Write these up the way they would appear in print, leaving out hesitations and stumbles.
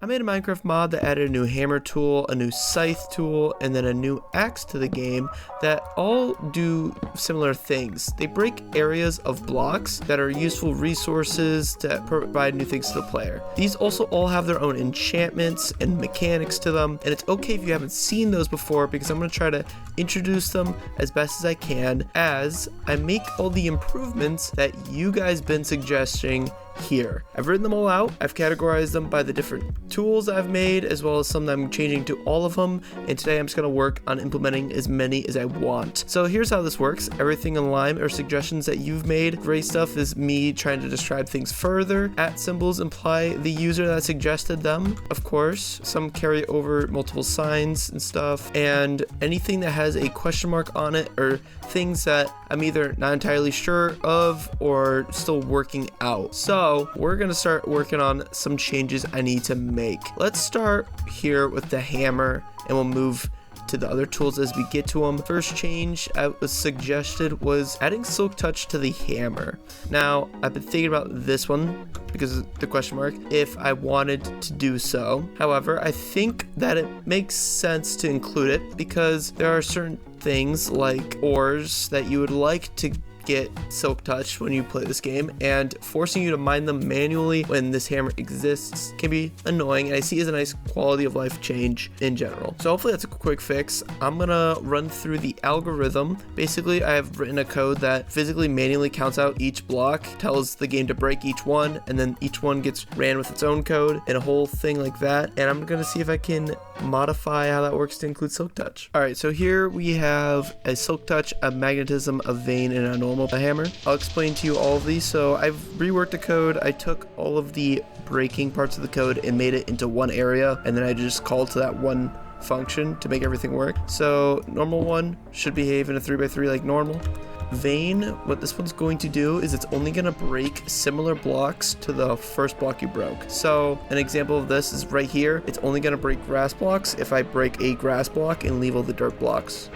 I made a Minecraft mod that added a new hammer tool, a new scythe tool, and then a new axe to the game that all do similar things. They break areas of blocks that are useful resources to provide new things to the player. These also all have their own enchantments and mechanics to them, and it's okay if you haven't seen those before because I'm going to try to introduce them as best as I can as I make all the improvements that you guys been suggesting here. I've written them all out. I've categorized them by the different tools I've made, as well as some that I'm changing to all of them, and today I'm just going to work on implementing as many as I want. So here's how this works. Everything in line are suggestions that you've made. Gray stuff is me trying to describe things further. @ symbols imply the user that suggested them, of course. Some carry over multiple signs and stuff, and anything that has a question mark on it or things that I'm either not entirely sure of or still working out. So we're gonna start working on some changes I need to make. Let's start here with the hammer and we'll move to the other tools as we get to them. First change that was suggested was adding silk touch to the hammer. Now I've been thinking about this one because of the question mark if I wanted to do so. However, I think that it makes sense to include it because there are certain things like ores that you would like to get silk touch when you play this game, and forcing you to mine them manually when this hammer exists can be annoying, and I see it as a nice quality of life change in general. So hopefully that's a quick fix. I'm gonna run through the algorithm. Basically, I have written a code that physically manually counts out each block, tells the game to break each one, and then each one gets ran with its own code and a whole thing like that. And I'm gonna see if I can modify how that works to include silk touch. All right, so here we have a silk touch, a magnetism, a vein, and a normal hammer. I'll explain to you all of these. So I've reworked the code. I took all of the breaking parts of the code and made it into one area, and then I just called to that one function to make everything work. So normal one should behave in a 3x3 like normal. Vein, what this one's going to do is it's only going to break similar blocks to the first block you broke. So an example of this is right here. It's only going to break grass blocks if I break a grass block and leave all the dirt blocks.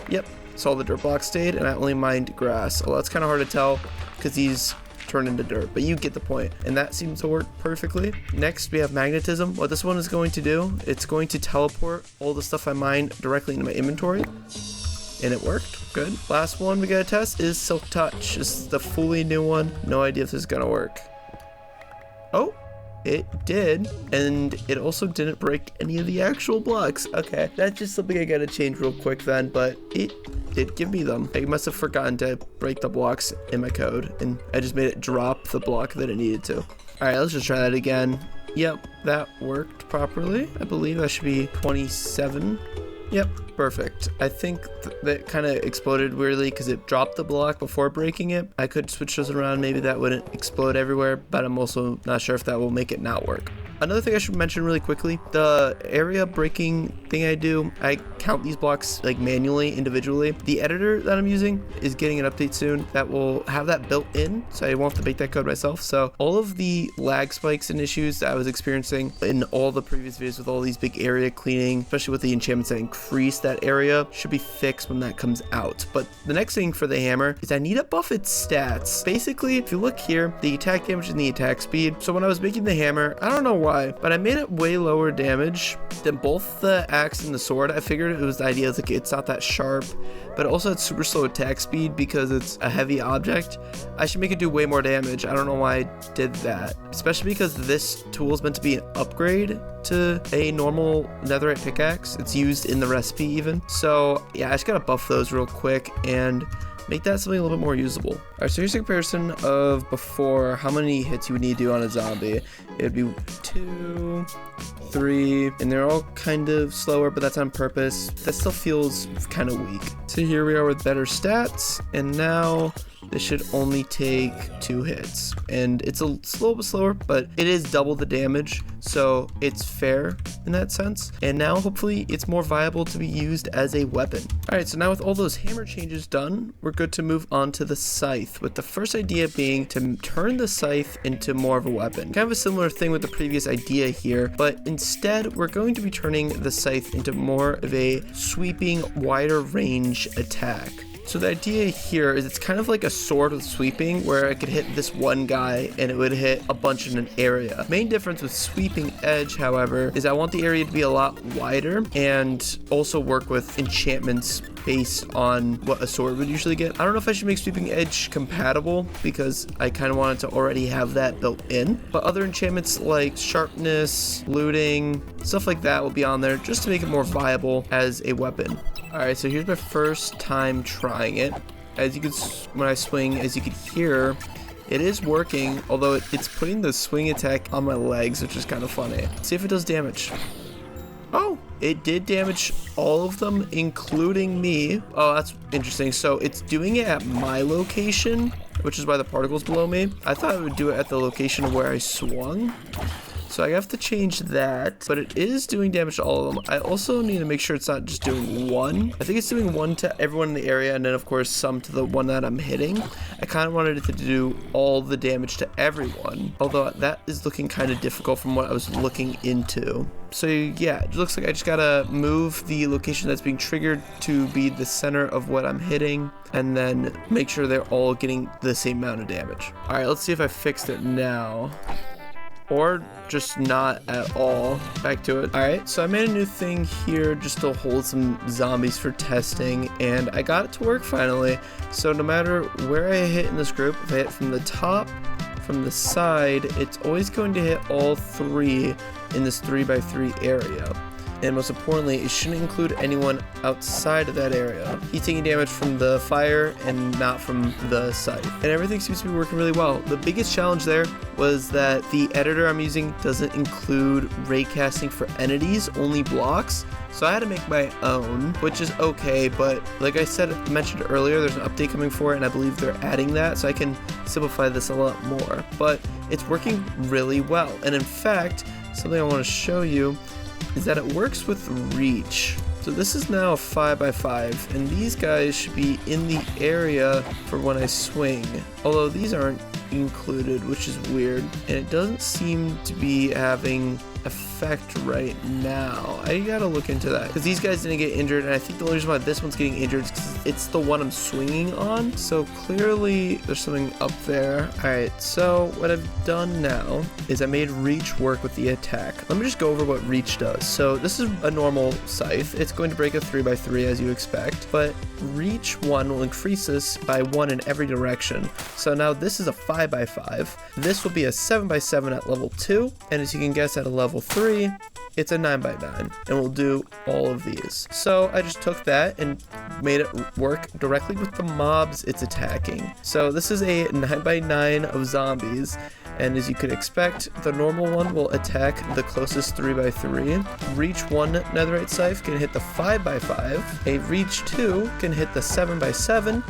Yep, so all the dirt blocks stayed and I only mined grass. Well, that's kind of hard to tell because these turn into dirt, but you get the point, and that seems to work perfectly. Next we have magnetism. What this one is going to do, it's going to teleport all the stuff I mined directly into my inventory, and it worked. Good. Last one we gotta test is silk touch. This is the fully new one. No idea if this is gonna work. Oh, it did, and it also didn't break any of the actual blocks. Okay, that's just something I gotta change real quick then, but it did give me them. I must have forgotten to break the blocks in my code, and I just made it drop the block that it needed to. All right, let's just try that again. Yep, that worked properly. I believe that should be 27. Yep, perfect. I think that kind of exploded weirdly because it dropped the block before breaking it. I could switch those around, maybe that wouldn't explode everywhere, but I'm also not sure if that will make it not work. Another thing I should mention really quickly, the area breaking thing I do, I count these blocks like manually, individually. The editor that I'm using is getting an update soon that will have that built in, so I won't have to make that code myself. So all of the lag spikes and issues that I was experiencing in all the previous videos with all these big area cleaning, especially with the enchantments that increase that area, should be fixed when that comes out. But the next thing for the hammer is I need to buff its stats. Basically, if you look here, the attack damage and the attack speed. So when I was making the hammer, I don't know why, but I made it way lower damage than both the axe and the sword. I figured it was the idea like it's not that sharp, but it also had super slow attack speed because it's a heavy object. I should make it do way more damage. I don't know why I did that, especially because this tool is meant to be an upgrade to a normal netherite pickaxe. It's used in the recipe even. So yeah, I just gotta buff those real quick and make that something a little bit more usable. All right, so here's a comparison of before, how many hits you would need to do on a zombie. It would be 2, 3, and they're all kind of slower, but that's on purpose. That still feels kind of weak. So here we are with better stats, and now this should only take 2 hits, and it's a little bit slower, but it is double the damage, so it's fair in that sense. And now hopefully it's more viable to be used as a weapon. All right, so now with all those hammer changes done, we're good to move on to the scythe, with the first idea being to turn the scythe into more of a weapon. Kind of a similar thing with the previous idea here, but instead we're going to be turning the scythe into more of a sweeping, wider range attack. So the idea here is it's kind of like a sword with sweeping, where I could hit this one guy and it would hit a bunch in an area. Main difference with sweeping edge, however, is I want the area to be a lot wider and also work with enchantments based on what a sword would usually get. I don't know if I should make sweeping edge compatible because I kind of wanted to already have that built in, but other enchantments like sharpness, looting, stuff like that will be on there just to make it more viable as a weapon. Alright, so here's my first time trying it. As you can, when I swing, as you can hear, it is working, although it's putting the swing attack on my legs, which is kind of funny. Let's see if it does damage. Oh, it did damage all of them, including me. Oh, that's interesting. So it's doing it at my location, which is why the particle's below me. I thought it would do it at the location where I swung. So I have to change that, but it is doing damage to all of them. I also need to make sure it's not just doing one. I think it's doing one to everyone in the area, and then of course some to the one that I'm hitting. I kind of wanted it to do all the damage to everyone, although that is looking kind of difficult from what I was looking into. So yeah, it looks like I just gotta move the location that's being triggered to be the center of what I'm hitting, and then make sure they're all getting the same amount of damage. All right, let's see if I fixed it now. Or just not at all. Back to it. Alright, so I made a new thing here just to hold some zombies for testing, and I got it to work finally. So no matter where I hit in this group, if I hit from the top, from the side, it's always going to hit all three in this 3x3 area. And most importantly, it shouldn't include anyone outside of that area. He's taking damage from the fire and not from the scythe. And everything seems to be working really well. The biggest challenge there was that the editor I'm using doesn't include raycasting for entities, only blocks. So I had to make my own, which is okay, but like I mentioned earlier, there's an update coming for it, and I believe they're adding that, so I can simplify this a lot more. But it's working really well. And in fact, something I want to show you is that it works with reach. So this is now a 5x5, and these guys should be in the area for when I swing, although these aren't included, which is weird, and it doesn't seem to be having effect right now. I gotta look into that because these guys didn't get injured, and I think the only reason why this one's getting injured is because it's the one I'm swinging on, so clearly there's something up there. Alright, so what I've done now is I made reach work with the attack. Let me just go over what reach does. So this is a normal scythe. It's going to break a 3x3 as you expect, but reach 1 will increase this by 1 in every direction. So now this is a 5x5. This will be a 7x7 at level 2, and as you can guess, at a level 3, it's a 9x9, and we'll do all of these. So I just took that and made it work directly with the mobs it's attacking. So this is a 9x9 of zombies, and as you could expect, the normal one will attack the closest 3x3. Reach 1 netherite scythe can hit the 5x5. A reach 2 can hit the 7x7.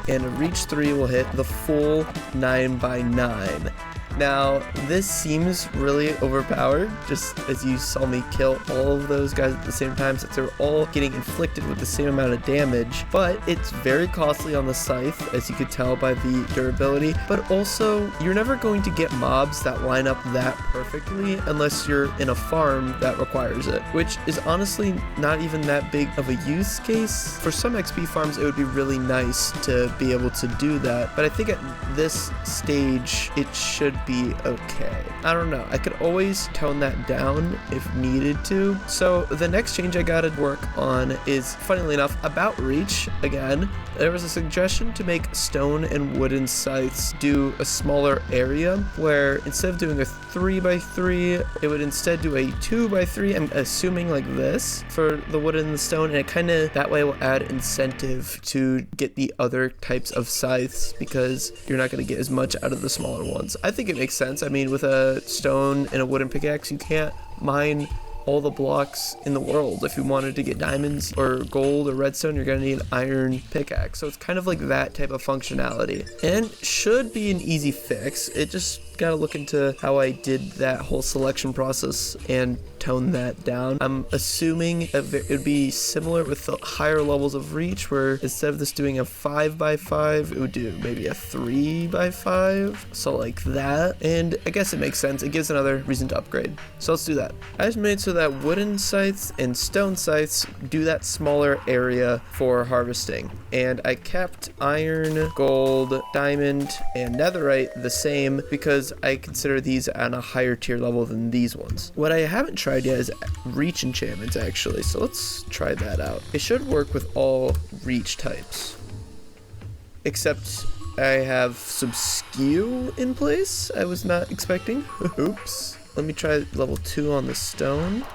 And a reach 3 will hit the full 9x9. Now, this seems really overpowered, just as you saw me kill all of those guys at the same time, since they're all getting inflicted with the same amount of damage, but it's very costly on the scythe, as you could tell by the durability, but also, you're never going to get mobs that line up that perfectly unless you're in a farm that requires it, which is honestly not even that big of a use case. For some XP farms, it would be really nice to be able to do that, but I think at this stage, it should be okay. I don't know. I could always tone that down if needed to. So the next change I gotta work on is, funnily enough, about reach again. There was a suggestion to make stone and wooden scythes do a smaller area, where instead of doing a 3x3, it would instead do a 2x3. I'm assuming like this for the wood and the stone, and it kind of that way will add incentive to get the other types of scythes because you're not going to get as much out of the smaller ones. I think it makes sense. I mean, with a stone and a wooden pickaxe, you can't mine all the blocks in the world. If you wanted to get diamonds or gold or redstone, you're gonna need an iron pickaxe. So it's kind of like that type of functionality, and should be an easy fix. It just gotta look into how I did that whole selection process and tone that down. I'm assuming it would be similar with the higher levels of reach, where instead of this doing a 5x5, it would do maybe a 3x5, so like that. And I guess it makes sense. It gives another reason to upgrade. So let's do that. I just made so that wooden scythes and stone scythes do that smaller area for harvesting. And I kept iron, gold, diamond, and netherite the same because I consider these on a higher tier level than these ones. What I haven't tried yet is reach enchantments, actually, so let's try that out. It should work with all reach types, except I have some skew in place I was not expecting. Oops. Let me try level 2 on the stone.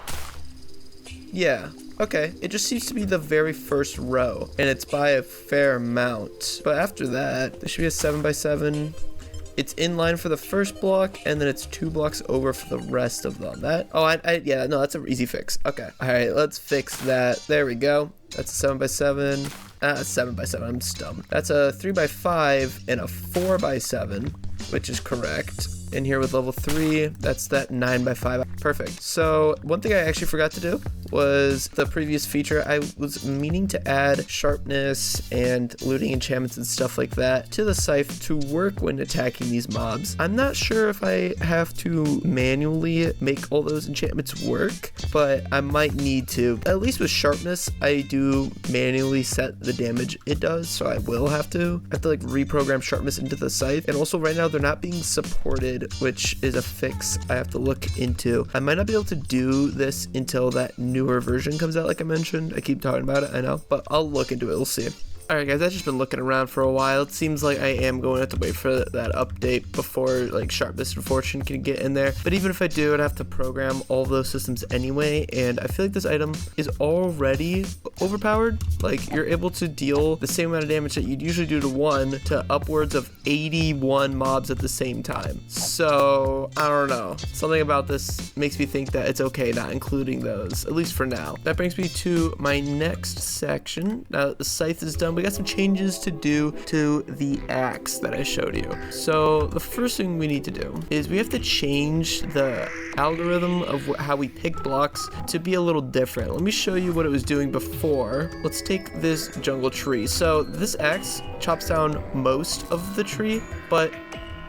Yeah, okay, it just seems to be the very first row, and it's by a fair amount. But after that, there should be a 7x7. It's in line for the first block, and then it's 2 blocks over for the rest of them. Yeah, no, that's an easy fix. Okay, all right, let's fix that. There we go. That's a 7x7. 7x7, I'm dumb. That's a 3x5 and a 4x7, which is correct. In here with level 3, that's that 9x5. Perfect. So one thing I actually forgot to do was the previous feature. I was meaning to add sharpness and looting enchantments and stuff like that to the scythe to work when attacking these mobs. I'm not sure if I have to manually make all those enchantments work, but I might need to. At least with sharpness, I do manually set the damage it does, so I will have to like reprogram sharpness into the scythe. And also right now they're not being supported, which is a fix I have to look into. I might not be able to do this until that newer version comes out, like I mentioned. I keep talking about it, I know, but I'll look into it. We'll see. Alright guys, I've just been looking around for a while. It seems like I am going to have to wait for that update before like sharpness and fortune can get in there. But even if I do, I'd have to program all of those systems anyway, and I feel like this item is already overpowered. Like, you're able to deal the same amount of damage that you'd usually do to one to upwards of 81 mobs at the same time. So, I don't know. Something about this makes me think that it's okay not including those, at least for now. That brings me to my next section. Now, the scythe is done. We got some changes to do to the axe that I showed you. So the first thing we need to do is we have to change the algorithm of how we pick blocks to be a little different. Let me show you what it was doing before. Let's take this jungle tree. So this axe chops down most of the tree, but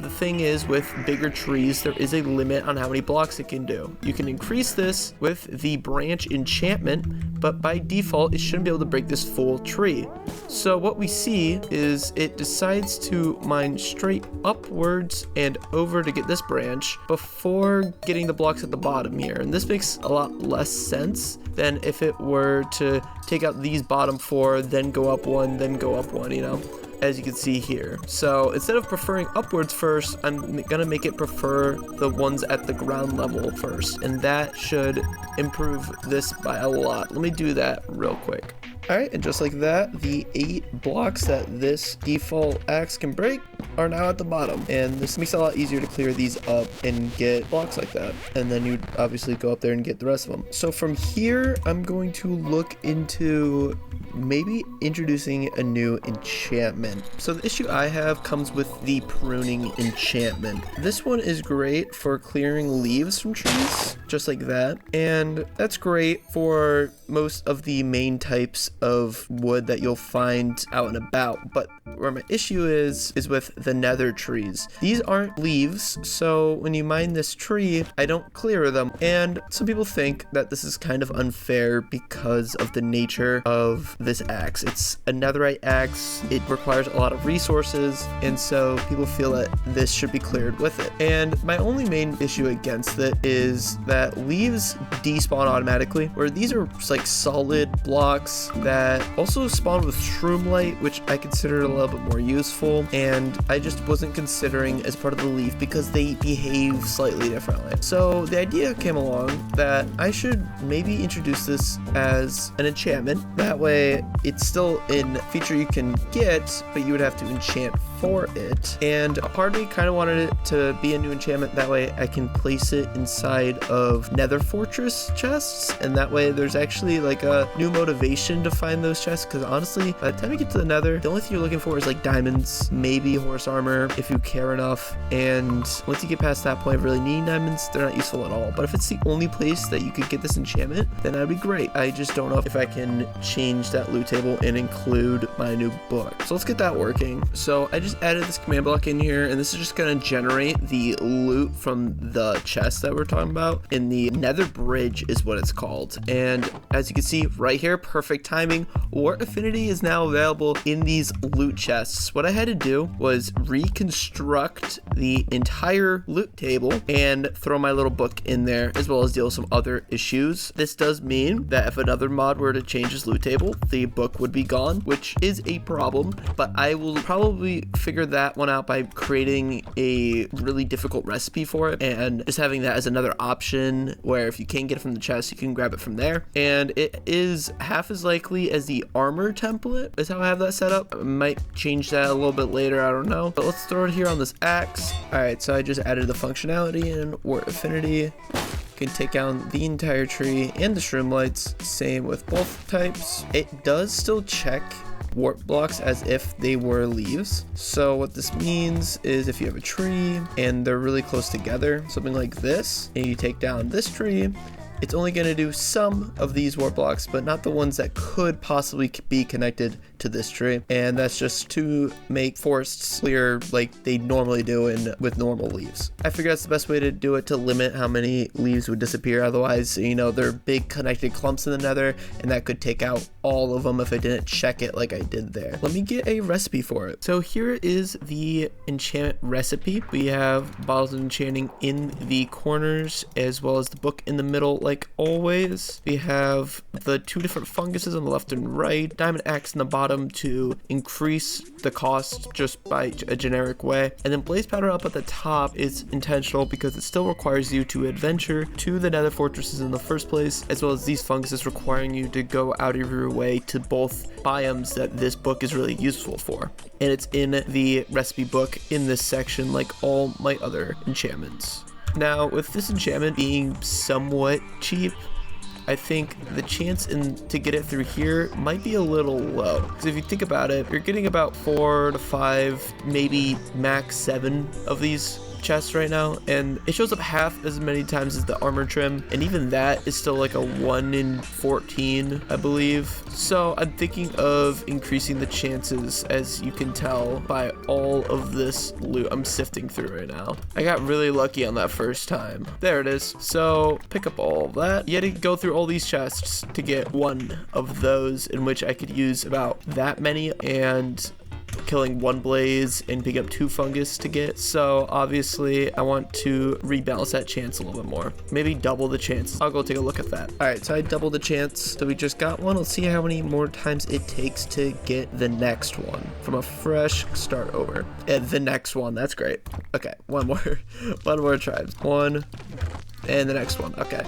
the thing is, with bigger trees, there is a limit on how many blocks it can do. You can increase this with the branch enchantment, but by default, it shouldn't be able to break this full tree. So what we see is it decides to mine straight upwards and over to get this branch before getting the blocks at the bottom here. And this makes a lot less sense than if it were to take out these bottom 4, then go up 1, then go up 1, you know? As you can see here. So instead of preferring upwards first, I'm gonna make it prefer the ones at the ground level first, and that should improve this by a lot. Let me do that real quick. Alright, and just like that, the 8 blocks that this default axe can break are now at the bottom, and this makes it a lot easier to clear these up and get blocks like that, and then you'd obviously go up there and get the rest of them. So from here, I'm going to look into maybe introducing a new enchantment. So the issue I have comes with the pruning enchantment. This one is great for clearing leaves from trees, just like that, and that's great for most of the main types of wood that you'll find out and about. But where my issue is with the nether trees. These aren't leaves, so when you mine this tree, I don't clear them. And some people think that this is kind of unfair because of the nature of this axe. It's a netherite axe, it requires a lot of resources, and so people feel that this should be cleared with it. And my only main issue against it is that leaves despawn automatically, where these are just like solid blocks that also spawn with shroomlight, which I consider a little bit more useful, and I just wasn't considering as part of the leaf because they behave slightly differently. So the idea came along that I should maybe introduce this as an enchantment. That way it's still a feature you can get, but you would have to enchant for it. And a part of me kind of wanted it to be a new enchantment. That way I can place it inside of Nether Fortress chests. And that way there's actually like a new motivation to find those chests. Because honestly, by the time you get to the Nether, the only thing you're looking for is like diamonds, maybe horse armor if you care enough. And once you get past that point of really needing diamonds, they're not useful at all. But if it's the only place that you could get this enchantment, then that'd be great. I just don't know if I can change that loot table and include my new book. So let's get that working. So I just added this command block in here, and this is just going to generate the loot from the chest that we're talking about. In the Nether Bridge is what it's called. And as you can see right here, perfect timing, Wart Affinity is now available in these loot chests. What I had to do was reconstruct the entire loot table and throw my little book in there, as well as deal with some other issues. This does mean that if another mod were to change his loot table, the book would be gone, which is a problem, but I will probably figure that one out by creating a really difficult recipe for it and just having that as another option where if you can't get it from the chest, you can grab it from there. And it is half as likely as the armor template is how I have that set up. I might change that a little bit later, I don't know, but let's throw it here on this axe. All right, so I just added the functionality in Wart Affinity. Can take down the entire tree and the shroomlights. Same with both types. It does still check wart blocks as if they were leaves. So what this means is if you have a tree and they're really close together, something like this, and you take down this tree, it's only going to do some of these wart blocks, but not the ones that could possibly be connected to this tree. And that's just to make forests clear like they normally do with normal leaves. I figure that's the best way to do it, to limit how many leaves would disappear. Otherwise, you know, they're big connected clumps in the Nether, and that could take out all of them if I didn't check it like I did there. Let me get a recipe for it. So here is the enchantment recipe. We have bottles of enchanting in the corners, as well as the book in the middle, like always. We have the two different funguses on the left and right, diamond axe in the bottom to increase the cost just by a generic way, and then blaze powder up at the top is intentional because it still requires you to adventure to the Nether fortresses in the first place, as well as these funguses requiring you to go out of your way to both biomes that this book is really useful for. And it's in the recipe book in this section, like all my other enchantments. Now, with this enchantment being somewhat cheap, I think the chance to get it through here might be a little low. Because if you think about it, you're getting about 4 to 5, maybe max 7 of these chests right now, and it shows up half as many times as the armor trim, and even that is still like a 1 in 14, I believe. So I'm thinking of increasing the chances, as you can tell by all of this loot I'm sifting through right now. I got really lucky on that first time. There it is. So pick up all of that. You had to go through all these chests to get one of those, in which I could use about that many, and killing 1 blaze and pick up 2 fungus to get. So obviously I want to rebalance that chance a little bit more, maybe double the chance. I'll go take a look at that. All right, so I doubled the chance, so we just got one. Let's see how many more times it takes to get the next one from a fresh start over. And the next one, that's great. Okay, one more try. 1 and the next one. Okay,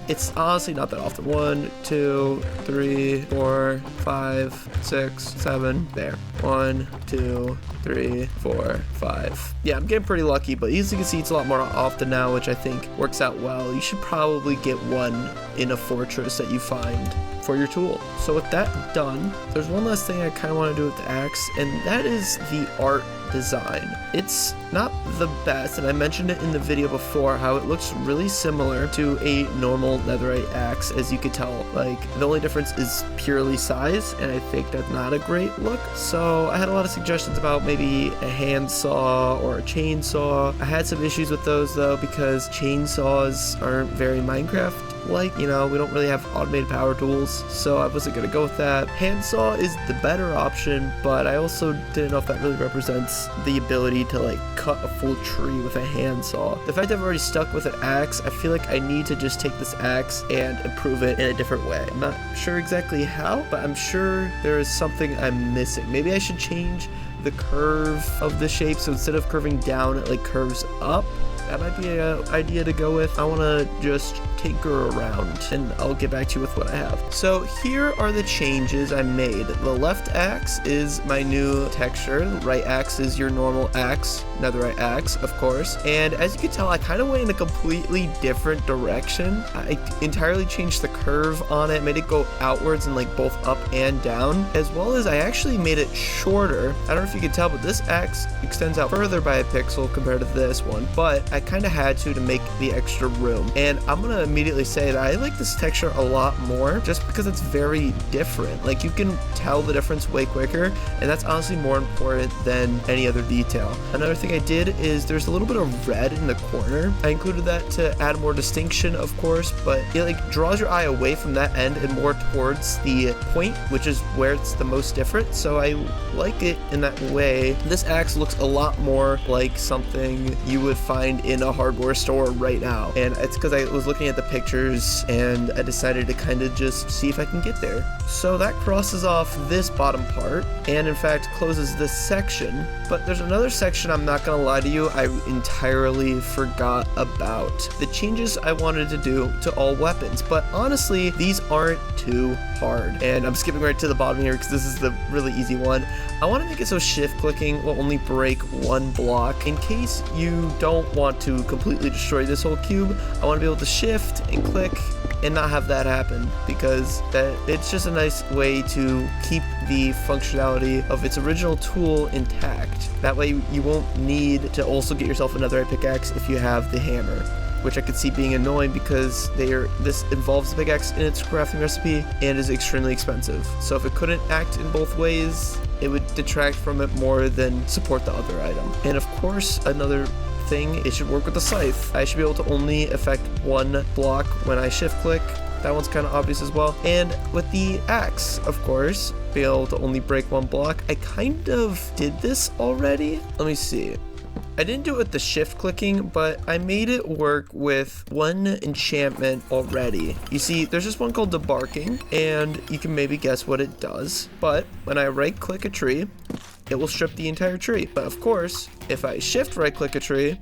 it's honestly not that often. 1, 2, 3, 4, 5, 6, 7. There. 1, 2, 3, 4, 5. Yeah, I'm getting pretty lucky, but as you can see, it's a lot more often now, which I think works out well. You should probably get one in a fortress that you find for your tool. So with that done, there's one last thing I kind of want to do with the axe, and that is the art design. It's not the best, and I mentioned it in the video before how it looks really similar to a normal netherite axe, as you could tell. Like, the only difference is purely size, and I think that's not a great look. So I had a lot of suggestions about maybe a handsaw or a chainsaw. I had some issues with those though, because chainsaws aren't very Minecraft like, you know, we don't really have automated power tools, so I wasn't gonna go with that. Handsaw is the better option, but I also didn't know if that really represents the ability to like cut a full tree with a handsaw. The fact I've already stuck with an axe, I feel like I need to just take this axe and improve it in a different way. I'm not sure exactly how, but I'm sure there is something I'm missing. Maybe I should change the curve of the shape, so instead of curving down, it like curves up. that might be an idea to go with. I want to just tinker around, and I'll get back to you with what I have. So here are the changes I made. The left axe is my new texture. The right axe is your normal axe, netherite axe, of course. And as you can tell, I kind of went in a completely different direction. I entirely changed the curve on it, made it go outwards and like both up and down, as well as I actually made it shorter. I don't know if you can tell, but this axe extends out further by a pixel compared to this one, but I kind of had to make the extra room. And I'm gonna immediately say that I like this texture a lot more just because it's very different. Like, you can tell the difference way quicker, and that's honestly more important than any other detail. Another thing I did is there's a little bit of red in the corner. I included that to add more distinction, of course, but it like draws your eye away from that end and more towards the point, which is where it's the most different. So I like it in that way. This axe looks a lot more like something you would find in a hardware store right now, and it's because I was looking at the pictures and I decided to kind of just see if I can get there. So that crosses off this bottom part and in fact closes this section, but there's another section I'm not gonna lie to you I entirely forgot about. The changes I wanted to do to all weapons, but honestly these aren't too hard, and I'm skipping right to the bottom here because this is the really easy one. I want to make it so shift clicking will only break one block. In case you don't want to completely destroy this whole cube, I want to be able to shift and click and not have that happen, because it's just a nice way to keep the functionality of its original tool intact. That way you won't need to also get yourself another pickaxe if you have the hammer, which I could see being annoying because this involves the pickaxe in its crafting recipe and is extremely expensive. So if it couldn't act in both ways, it would detract from it more than support the other item. And of course, another thing, it should work with the scythe. I should be able to only affect one block when I shift click. That one's kind of obvious as well. And with the axe, of course, be able to only break one block. I kind of did this already. Let me see. I didn't do it with the shift clicking, but I made it work with one enchantment already. You see, there's this one called Debarking, and you can maybe guess what it does. But when I right click a tree, it will strip the entire tree. But of course, if I shift right click a tree,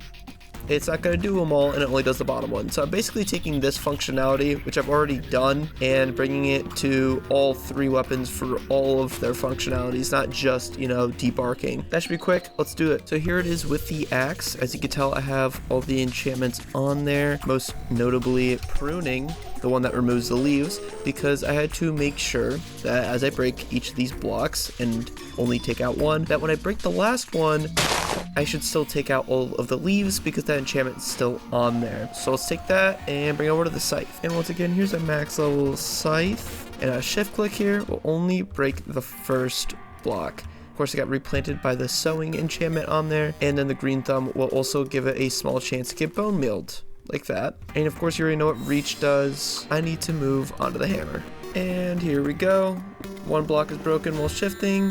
it's not going to do them all, and it only does the bottom one. So I'm basically taking this functionality, which I've already done, and bringing it to all three weapons for all of their functionalities, not just, you know, debarking. That should be quick. Let's do it. So here it is with the axe. As you can tell, I have all the enchantments on there, most notably pruning, the one that removes the leaves, because I had to make sure that as I break each of these blocks and only take out one, that when I break the last one, I should still take out all of the leaves because that enchantment is still on there. So let's take that and bring it over to the scythe. And once again, here's a max level scythe, and a shift click here will only break the first block. Of course, it got replanted by the sewing enchantment on there, and then the green thumb will also give it a small chance to get bone mealed, like that. And of course, you already know what reach does. I need to move onto the hammer. And here we go. One block is broken while shifting.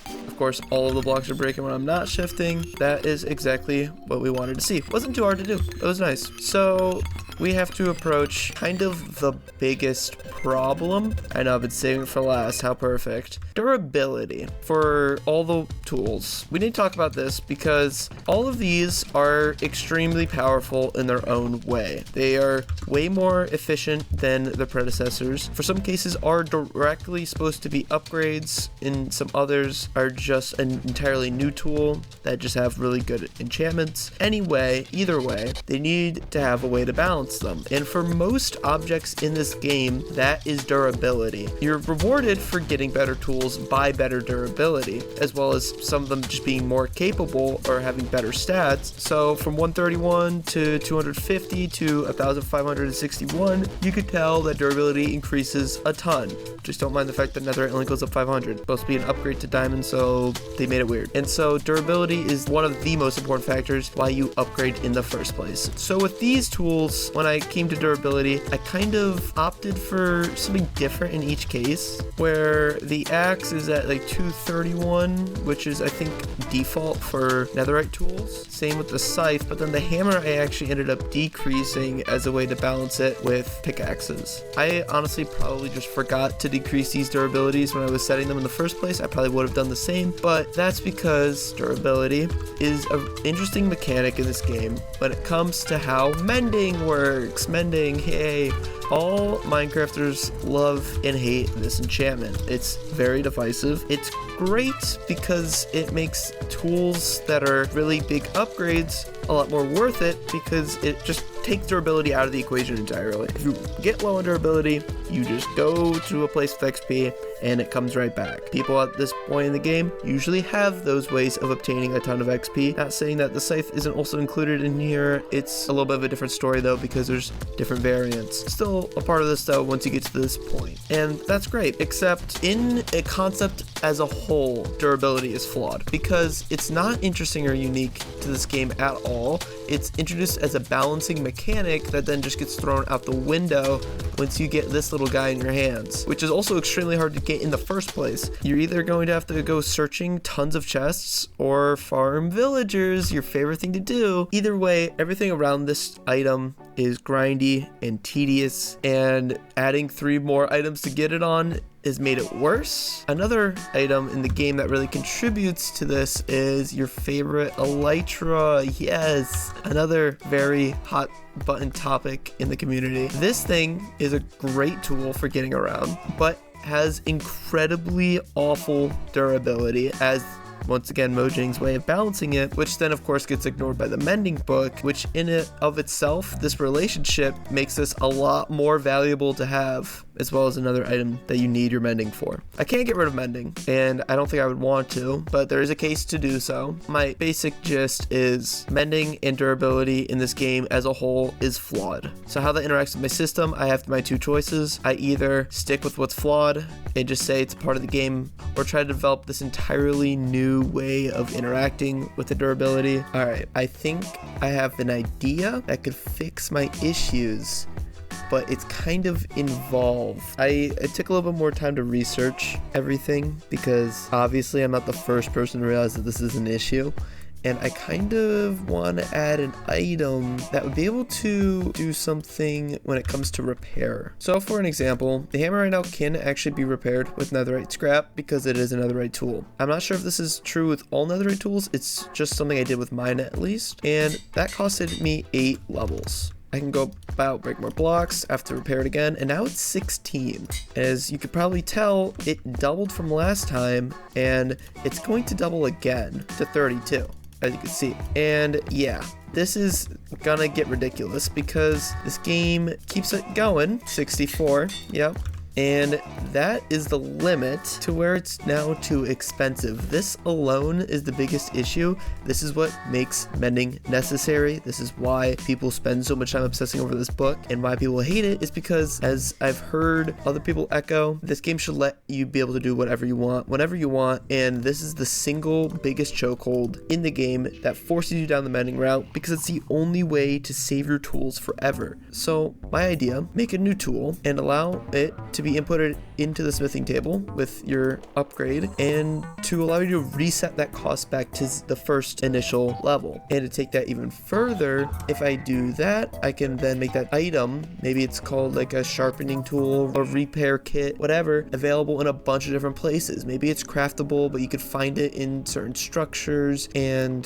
Of course, all of the blocks are breaking when I'm not shifting. That is exactly what we wanted to see. Wasn't too hard to do. It was nice. So we have to approach kind of the biggest problem. I know I've been saving it for last. How perfect. Durability for all the tools. We need to talk about this because all of these are extremely powerful in their own way. They are way more efficient than the predecessors. For some cases are directly supposed to be upgrades, and some others are just an entirely new tool that just have really good enchantments. Anyway, either way, they need to have a way to balance them. And for most objects in this game, that is durability. You're rewarded for getting better tools by better durability, as well as some of them just being more capable or having better stats. So from 131 to 250 to 1561, you could tell that durability increases a ton. Just don't mind the fact that netherite only goes up 500. It's supposed to be an upgrade to diamond, so they made it weird. And so durability is one of the most important factors why you upgrade in the first place. So with these tools, when I came to durability, I kind of opted for something different in each case, where the axe is at like 231, which is I think default for netherite tools. Same with the scythe, but then the hammer I actually ended up decreasing as a way to balance it with pickaxes. I honestly probably just forgot to decrease these durabilities when I was setting them in the first place. I probably would have done the same, but that's because durability is an interesting mechanic in this game when it comes to how mending works. Mending, hey. All Minecrafters love and hate this enchantment. It's very divisive. It's great because it makes tools that are really big upgrades a lot more worth it, because it just takes durability out of the equation entirely. If you get low on durability, you just go to a place with XP and it comes right back. People at this point in the game usually have those ways of obtaining a ton of XP. Not saying that the scythe isn't also included in here. It's a little bit of a different story though, because there's different variants. Still a part of this though once you get to this point. And that's great, except in a concept as a whole, durability is flawed because it's not interesting or unique to this game at all. It's introduced as a balancing mechanic that then just gets thrown out the window once you get this little guy in your hands, which is also extremely hard to get in the first place. You're either going to have to go searching tons of chests or farm villagers, your favorite thing to do. Either way, everything around this item is grindy and tedious, and adding 3 more items to get it on has made it worse. Another item in the game that really contributes to this is your favorite elytra. Yes, another very hot button topic in the community. This thing is a great tool for getting around, but has incredibly awful durability, as once again Mojang's way of balancing it, which then of course gets ignored by the mending book, which in it of itself, this relationship makes this a lot more valuable to have, as well as another item that you need your mending for. I can't get rid of mending, and I don't think I would want to, but there is a case to do so. My basic gist is mending and durability in this game as a whole is flawed. So how that interacts with my system, I have my 2 choices. I either stick with what's flawed and just say it's part of the game, or try to develop this entirely new way of interacting with the durability. All right, I think I have an idea that could fix my issues, but it's kind of involved. It took a little bit more time to research everything, because obviously I'm not the first person to realize that this is an issue. And I kind of want to add an item that would be able to do something when it comes to repair. So for an example, the hammer right now can actually be repaired with netherite scrap because it is a netherite tool. I'm not sure if this is true with all netherite tools. It's just something I did with mine at least. And that costed me 8 levels. I can go about, break more blocks, have to repair it again, and now it's 16. As you could probably tell, it doubled from last time, and it's going to double again to 32. As you can see. And yeah, this is gonna get ridiculous because this game keeps it going. 64, yep. And that is the limit to where it's now too expensive. This alone is the biggest issue. This is what makes mending necessary. This is why people spend so much time obsessing over this book, and why people hate it is because, as I've heard other people echo, this game should let you be able to do whatever you want, whenever you want, and this is the single biggest chokehold in the game that forces you down the mending route because it's the only way to save your tools forever. So my idea, make a new tool and allow it to be inputted into the smithing table with your upgrade, and to allow you to reset that cost back to the first initial level. And to take that even further, if I do that, I can then make that item, maybe it's called like a sharpening tool or repair kit, whatever, available in a bunch of different places. Maybe it's craftable, but you could find it in certain structures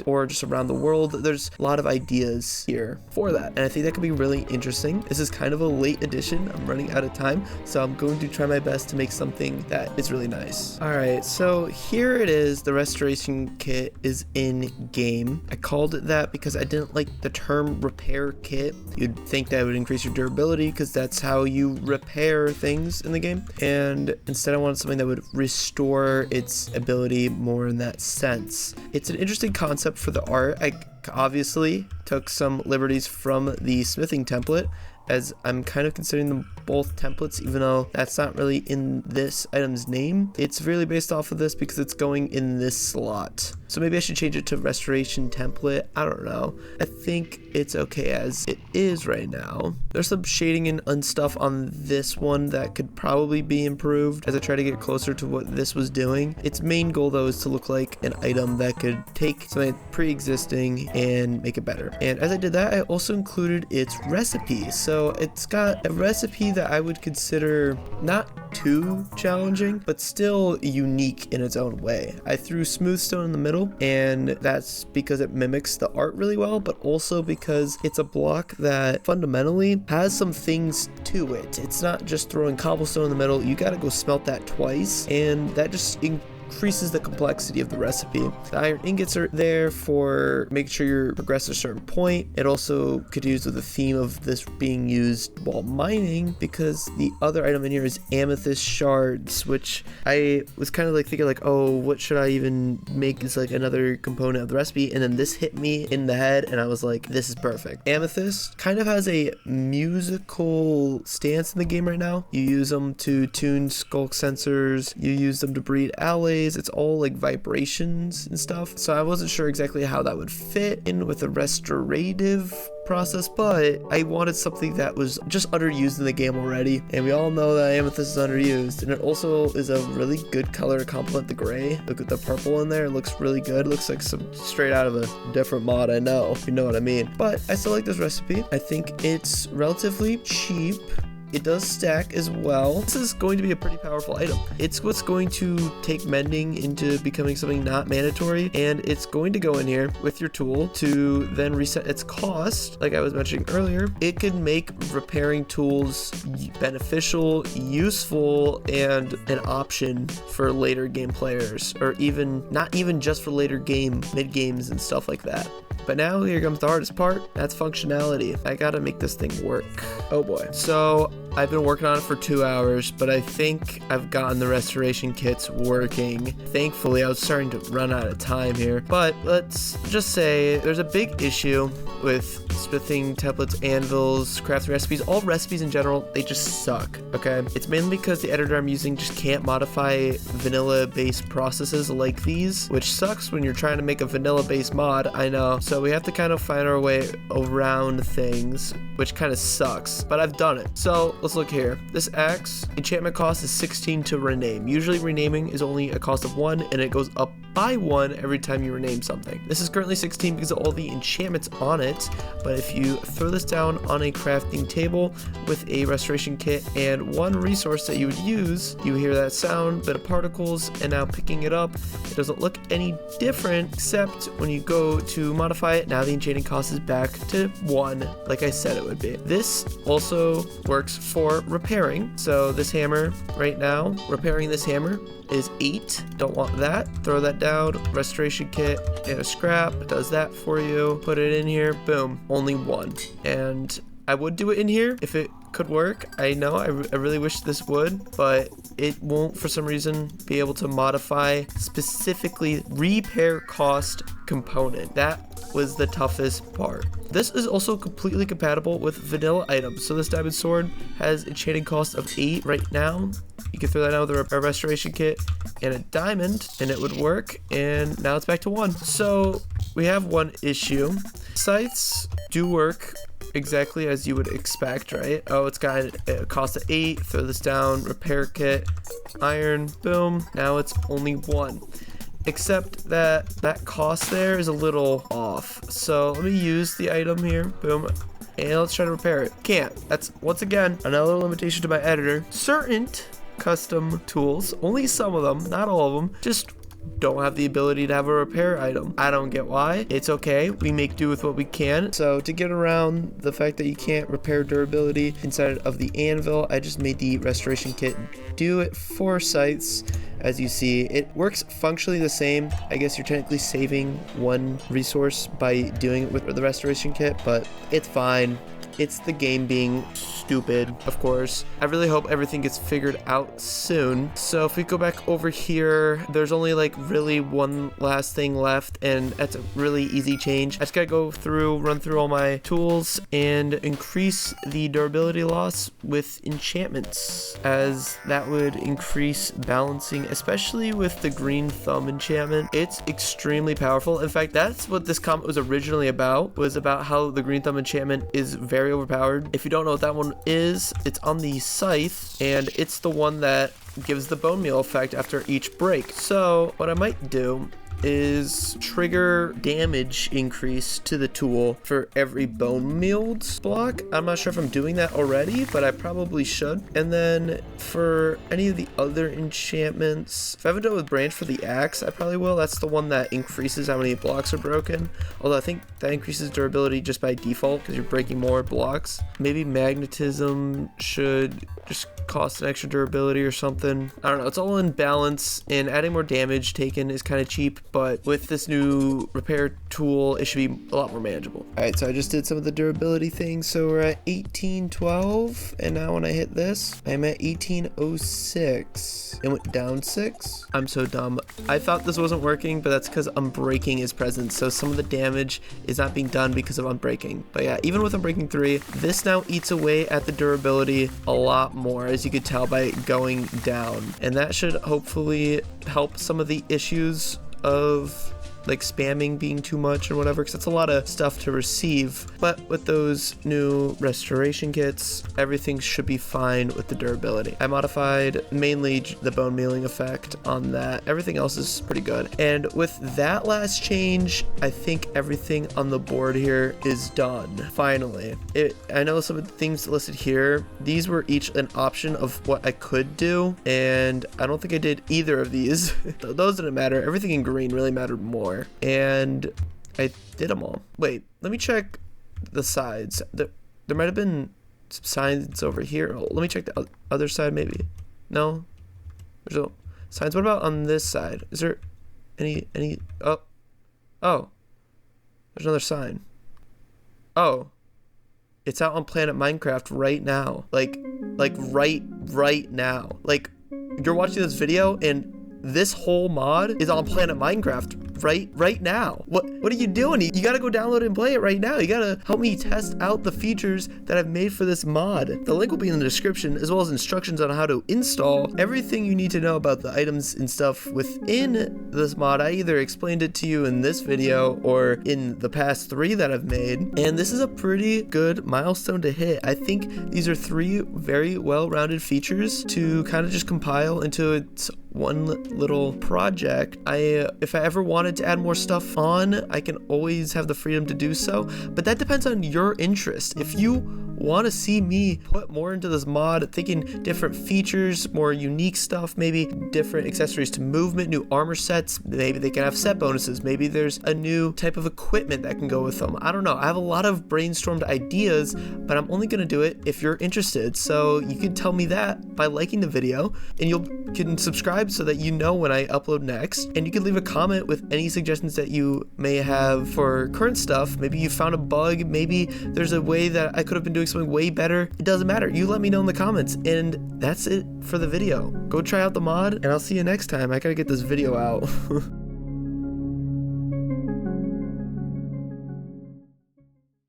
or just around the world. There's a lot of ideas here for that, and I think that could be really interesting. This is kind of a late edition. I'm running out of time, so I'm going to try my best to make something that is really nice. All right, so here it is. The restoration kit is in game. I called it that because I didn't like the term repair kit. You'd think that would increase your durability because that's how you repair things in the game, and instead I wanted something that would restore its ability more in that sense. It's an interesting concept for the art. I obviously took some liberties from the smithing template, as I'm kind of considering them both templates, even though that's not really in this item's name. It's really based off of this because it's going in this slot. So maybe I should change it to restoration template. I don't know. I think it's okay as it is right now. There's some shading and stuff on this one that could probably be improved as I try to get closer to what this was doing. Its main goal though is to look like an item that could take something pre-existing and make it better. And as I did that, I also included its recipe. So it's got a recipe that I would consider not too challenging, but still unique in its own way. I threw smooth stone in the middle, and that's because it mimics the art really well, but also because it's a block that fundamentally has some things to it. It's not just throwing cobblestone in the middle. You gotta go smelt that twice, and that just increases the complexity of the recipe. The iron ingots are there for making sure you progress a certain point. It also could use with the theme of this being used while mining, because the other item in here is amethyst shards, which I was kind of like thinking like, oh, what should I even make as like another component of the recipe? And then this hit me in the head and I was like, this is perfect. Amethyst kind of has a musical stance in the game right now. You use them to tune skulk sensors, you use them to breed alloys. It's all like vibrations and stuff. So I wasn't sure exactly how that would fit in with a restorative process, but I wanted something that was just underused in the game already, and we all know that amethyst is underused, and it also is a really good color to complement the gray. Look at the purple in there, it looks really good. It looks like some straight out of a different mod, I know, if you know what I mean. But I still like this recipe. I think it's relatively cheap. It does stack as well. This is going to be a pretty powerful item. It's what's going to take mending into becoming something not mandatory, and it's going to go in here with your tool to then reset its cost. Like I was mentioning earlier, it can make repairing tools beneficial, useful, and an option for later game players, or even not even just for later game, mid games and stuff like that. But now here comes the hardest part. That's functionality. I gotta make this thing work. Oh boy. So I've been working on it for 2 hours, but I think I've gotten the restoration kits working. Thankfully, I was starting to run out of time here. But let's just say there's a big issue with smithing templates, anvils, crafting recipes, all recipes in general. They just suck, okay? It's mainly because the editor I'm using just can't modify vanilla-based processes like these, which sucks when you're trying to make a vanilla-based mod, I know. So we have to kind of find our way around things, which kind of sucks, but I've done it. So let's look here. This axe, enchantment cost is 16 to rename. Usually renaming is only a cost of 1, and it goes up by 1 every time you rename something. This is currently 16 because of all the enchantments on it, but if you throw this down on a crafting table with a restoration kit and one resource that you would use, you hear that sound, bit of particles, and now picking it up, it doesn't look any different, except when you go to modify it, now the enchanting cost is back to 1, like I said it would be. This also works for repairing. So this hammer right now, repairing this hammer is 8. Don't want that. Throw that down. Restoration kit and a scrap does that for you. Put it in here. Boom. Only 1. And I would do it in here if it could work. I know I really wish this would, but it won't for some reason be able to modify specifically repair cost component. That was the toughest part. This is also completely compatible with vanilla items. So this diamond sword has enchanting cost of 8 right now. You can throw that out with a restoration kit and a diamond and it would work, and now it's back to 1. So we have one issue. Scythes do work exactly as you would expect, right? Oh, it's got a cost of 8. Throw this down, repair kit, iron, boom. Now it's only 1. Except that that cost there is a little off. So let me use the item here, boom, and let's try to repair it. Can't. That's, once again, another limitation to my editor. Certain custom tools, only some of them, not all of them, just don't have the ability to have a repair item. I don't get why. It's okay. We make do with what we can. So to get around the fact that you can't repair durability inside of the anvil, I just made the restoration kit do it for scythes. As you see, it works functionally the same. I guess you're technically saving 1 resource by doing it with the restoration kit, but it's fine. It's the game being stupid, of course. I really hope everything gets figured out soon. So if we go back over here, there's only like really one last thing left, and that's a really easy change. I just gotta go through, run through all my tools and increase the durability loss with enchantments, as that would increase balancing, especially with the green thumb enchantment. It's extremely powerful. In fact, that's what this comment was originally about, was about how the green thumb enchantment is very overpowered. If you don't know what that one is, it's on the Scythe, and it's the one that gives the bone meal effect after each break. So what I might do is trigger damage increase to the tool for every bone mealed block. I'm not sure if I'm doing that already, but I probably should. And then for any of the other enchantments, if I haven't done it with branch for the axe, I probably will. That's the one that increases how many blocks are broken. Although I think that increases durability just by default because you're breaking more blocks. Maybe magnetism should just cost an extra durability or something. I don't know. It's all in balance, and adding more damage taken is kind of cheap, but with this new repair tool, it should be a lot more manageable. All right, so I just did some of the durability things. So we're at 1812, and now when I hit this, I'm at 1806. It went down 6. I'm so dumb. I thought this wasn't working, but that's because Unbreaking is present. So some of the damage is not being done because of Unbreaking. But yeah, even with Unbreaking 3, this now eats away at the durability a lot more, as you could tell by going down. And that should hopefully help some of the issues of like spamming being too much or whatever, because that's a lot of stuff to receive. But with those new restoration kits, everything should be fine with the durability. I modified mainly the bone mealing effect on that. Everything else is pretty good. And with that last change, I think everything on the board here is done. Finally, I know some of the things listed here, these were each an option of what I could do, and I don't think I did either of these. Those didn't matter. Everything in green really mattered more. And I did them all. Wait, let me check the sides. There might have been some signs over here. Oh, let me check the other side maybe. No? There's no signs. What about on this side? Is there any oh. There's another sign. Oh. It's out on Planet Minecraft right now. Like right now. Like, you're watching this video and this whole mod is on Planet Minecraft right now. What are you doing? You gotta go download and play it right now. You gotta help me test out the features that I've made for this mod. The link will be in the description, as well as instructions on how to install everything you need to know about the items and stuff within this mod. I either explained it to you in this video or in the past 3 that I've made, and this is a pretty good milestone to hit. I think these are 3 very well-rounded features to kind of just compile into its one little project. If I ever wanted to add more stuff on, I can always have the freedom to do so, but that depends on your interest. If you want to see me put more into this mod, thinking different features, more unique stuff, maybe different accessories to movement, new armor sets, maybe they can have set bonuses, maybe there's a new type of equipment that can go with them. I don't know. I have a lot of brainstormed ideas, but I'm only going to do it if you're interested. So you can tell me that by liking the video, and you can subscribe so that you know when I upload next, and you can leave a comment with any suggestions that you may have for current stuff. Maybe you found a bug, maybe there's a way that I could have been doing something way better. It doesn't matter. You let me know in the comments, and that's it for the video. Go try out the mod, and I'll see you next time. I gotta get this video out.